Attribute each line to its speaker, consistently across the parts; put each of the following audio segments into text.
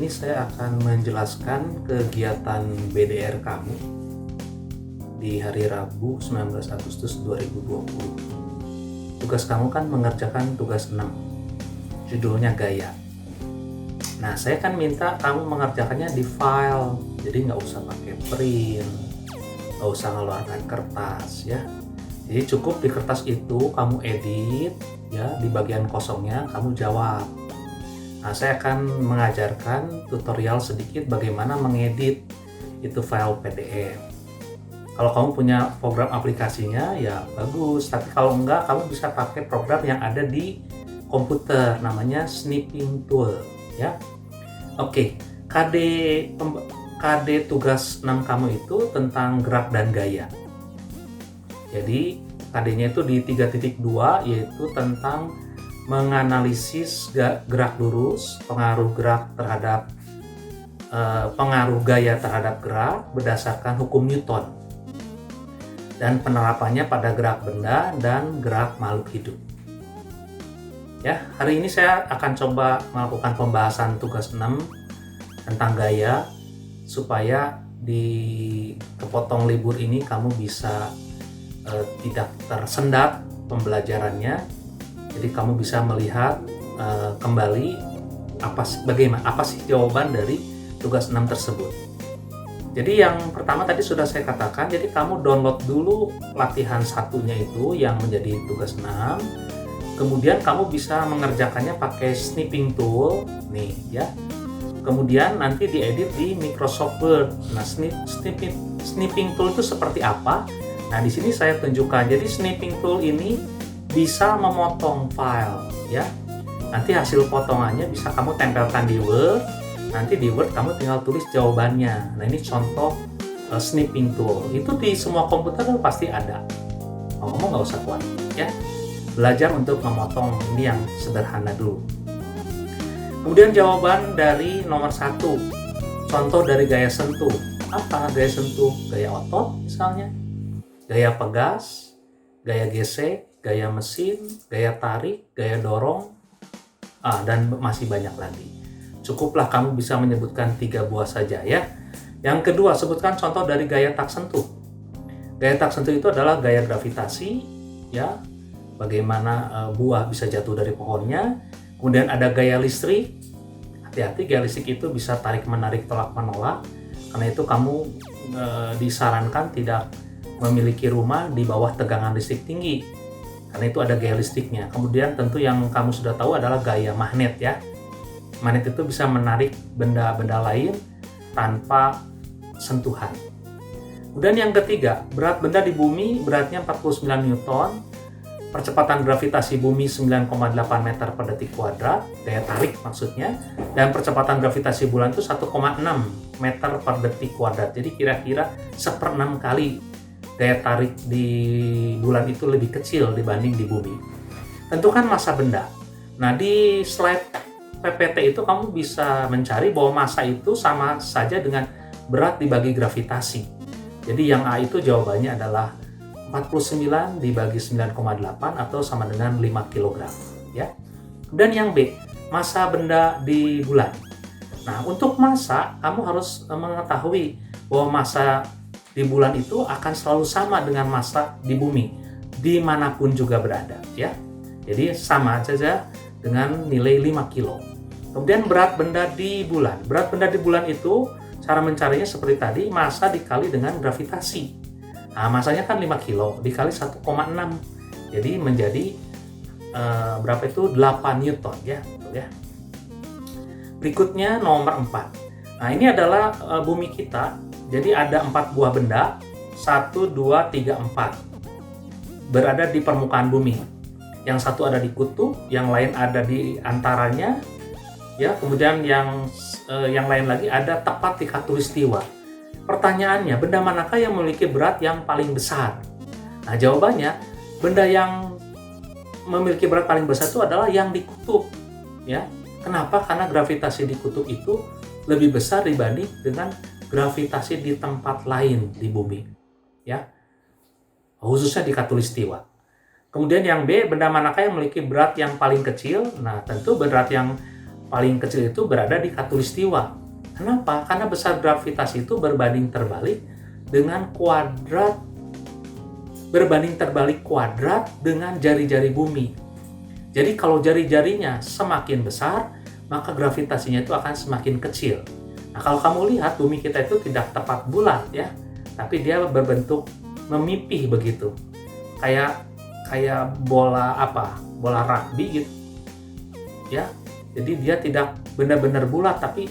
Speaker 1: ini saya akan menjelaskan kegiatan BDR kamu di hari Rabu 19 Agustus 2020. Tugas kamu kan mengerjakan tugas 6, judulnya gaya. Nah, saya kan minta kamu mengerjakannya di file, jadi nggak usah pakai print, nggak usah ngeluarkan kertas ya. Jadi cukup di kertas itu kamu edit ya, di bagian kosongnya kamu jawab. Nah, saya akan mengajarkan tutorial sedikit bagaimana mengedit itu file PDF. Kalau kamu punya program aplikasinya ya bagus, tapi kalau enggak kamu bisa pakai program yang ada di komputer namanya Snipping Tool ya. Oke, KD tugas 6 kamu itu tentang gerak dan gaya. Jadi KD-nya itu di 3.2 yaitu tentang menganalisis gerak lurus, pengaruh gaya terhadap gerak berdasarkan hukum Newton, dan penerapannya pada gerak benda dan gerak makhluk hidup. Ya, hari ini saya akan coba melakukan pembahasan tugas 6 tentang gaya supaya di kepotong libur ini kamu bisa tidak tersendat pembelajarannya. Jadi kamu bisa melihat kembali apa sih jawaban dari tugas 6 tersebut. Jadi yang pertama tadi sudah saya katakan, jadi kamu download dulu latihan satunya itu yang menjadi tugas 6. Kemudian kamu bisa mengerjakannya pakai Snipping Tool nih ya. Kemudian nanti diedit di Microsoft Word. Nah, Snipping Tool itu seperti apa? Nah, di sini saya tunjukkan. Jadi Snipping Tool ini bisa memotong file ya. Nanti hasil potongannya bisa kamu tempelkan di Word. Nanti di Word kamu tinggal tulis jawabannya. Nah, ini contoh Snipping Tool. Itu di semua komputer pasti ada. Kamu nggak usah khawatir ya. Belajar untuk memotong ini yang sederhana dulu. Kemudian jawaban dari nomor 1. Contoh dari gaya sentuh. Apa gaya sentuh? Gaya otot misalnya. Gaya pegas, gaya gesek, gaya mesin, gaya tarik, gaya dorong, dan masih banyak lagi. Cukuplah kamu bisa menyebutkan 3 buah saja ya. Yang kedua, sebutkan contoh dari gaya tak sentuh. Gaya tak sentuh itu adalah gaya gravitasi ya. Bagaimana buah bisa jatuh dari pohonnya. Kemudian ada gaya listrik. Hati-hati, gaya listrik itu bisa tarik menarik, tolak menolak. Karena itu kamu disarankan tidak memiliki rumah di bawah tegangan listrik tinggi, karena itu ada gaya listriknya. Kemudian tentu yang kamu sudah tahu adalah gaya magnet ya. Magnet itu bisa menarik benda-benda lain tanpa sentuhan. Kemudian yang ketiga, berat benda di bumi beratnya 49 Newton, percepatan gravitasi bumi 9,8 meter per detik kuadrat, gaya tarik maksudnya, dan percepatan gravitasi bulan itu 1,6 meter per detik kuadrat. Jadi kira-kira 1/6 kali gaya tarik di bulan itu lebih kecil dibanding di bumi. Tentukan massa benda. Nah, di slide PPT itu kamu bisa mencari bahwa massa itu sama saja dengan berat dibagi gravitasi. Jadi yang A itu jawabannya adalah 49 dibagi 9,8 atau sama dengan 5 kg ya. Dan yang B, massa benda di bulan. Nah, untuk massa kamu harus mengetahui bahwa massa di bulan itu akan selalu sama dengan massa di bumi dimanapun juga berada ya. Jadi sama saja dengan nilai 5 kilo. Kemudian berat benda di bulan. Berat benda di bulan itu cara mencarinya seperti tadi, massa dikali dengan gravitasi. Nah, massanya kan 5 kilo dikali 1,6. Jadi menjadi berapa itu? 8 Newton ya, betul ya. Berikutnya nomor 4. Nah, ini adalah bumi kita. Jadi ada 4 buah benda, 1, 2, 3, 4 berada di permukaan bumi. Yang satu ada di kutub, yang lain ada di antaranya, ya. Kemudian yang lain lagi ada tepat di khatulistiwa. Pertanyaannya, benda manakah yang memiliki berat yang paling besar? Nah, jawabannya benda yang memiliki berat paling besar itu adalah yang di kutub, ya. Kenapa? Karena gravitasi di kutub itu lebih besar dibanding dengan gravitasi di tempat lain di bumi ya, khususnya di khatulistiwa. Kemudian yang B, benda manakah yang memiliki berat yang paling kecil? Nah, tentu berat yang paling kecil itu berada di khatulistiwa. Kenapa? Karena besar gravitasi itu berbanding terbalik kuadrat dengan jari-jari bumi. Jadi kalau jari-jarinya semakin besar, maka gravitasinya itu akan semakin kecil. Nah, kalau kamu lihat bumi kita itu tidak tepat bulat ya, tapi dia berbentuk memipih begitu. Kayak bola rugby gitu. Ya. Jadi dia tidak benar-benar bulat, tapi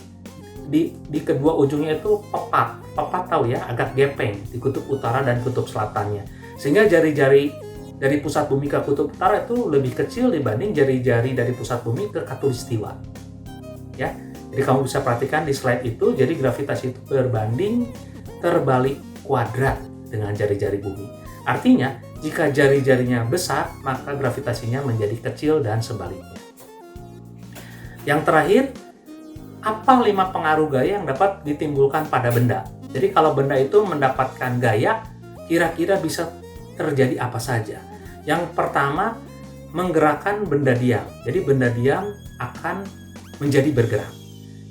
Speaker 1: di kedua ujungnya itu pepat. Pepat tahu ya, agak gepeng di kutub utara dan kutub selatannya. Sehingga jari-jari dari pusat bumi ke kutub utara itu lebih kecil dibanding jari-jari dari pusat bumi ke khatulistiwa. Ya. Jadi kamu bisa perhatikan di slide itu, jadi gravitasi itu berbanding terbalik kuadrat dengan jari-jari bumi. Artinya, jika jari-jarinya besar, maka gravitasinya menjadi kecil dan sebaliknya. Yang terakhir, apa 5 pengaruh gaya yang dapat ditimbulkan pada benda? Jadi kalau benda itu mendapatkan gaya, kira-kira bisa terjadi apa saja? Yang pertama, menggerakkan benda diam. Jadi benda diam akan menjadi bergerak.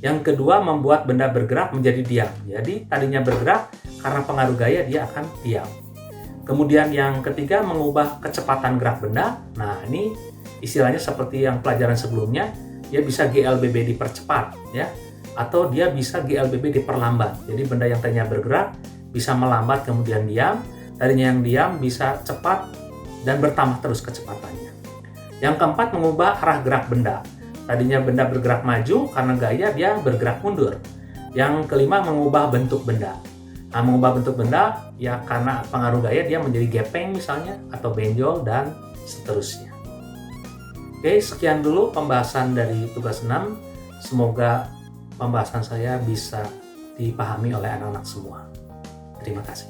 Speaker 1: Yang kedua, membuat benda bergerak menjadi diam. Jadi tadinya bergerak, karena pengaruh gaya dia akan diam. Kemudian yang ketiga, mengubah kecepatan gerak benda. Nah, ini istilahnya seperti yang pelajaran sebelumnya, dia bisa GLBB dipercepat ya, atau dia bisa GLBB diperlambat. Jadi benda yang tadinya bergerak bisa melambat kemudian diam, tadinya yang diam bisa cepat dan bertambah terus kecepatannya. Yang keempat, mengubah arah gerak benda. Tadinya benda bergerak maju, karena gaya dia bergerak mundur. Yang kelima, mengubah bentuk benda. Nah, mengubah bentuk benda ya karena pengaruh gaya dia menjadi gepeng misalnya, atau benjol dan seterusnya. Oke, sekian dulu pembahasan dari tugas 6. Semoga pembahasan saya bisa dipahami oleh anak-anak semua. Terima kasih.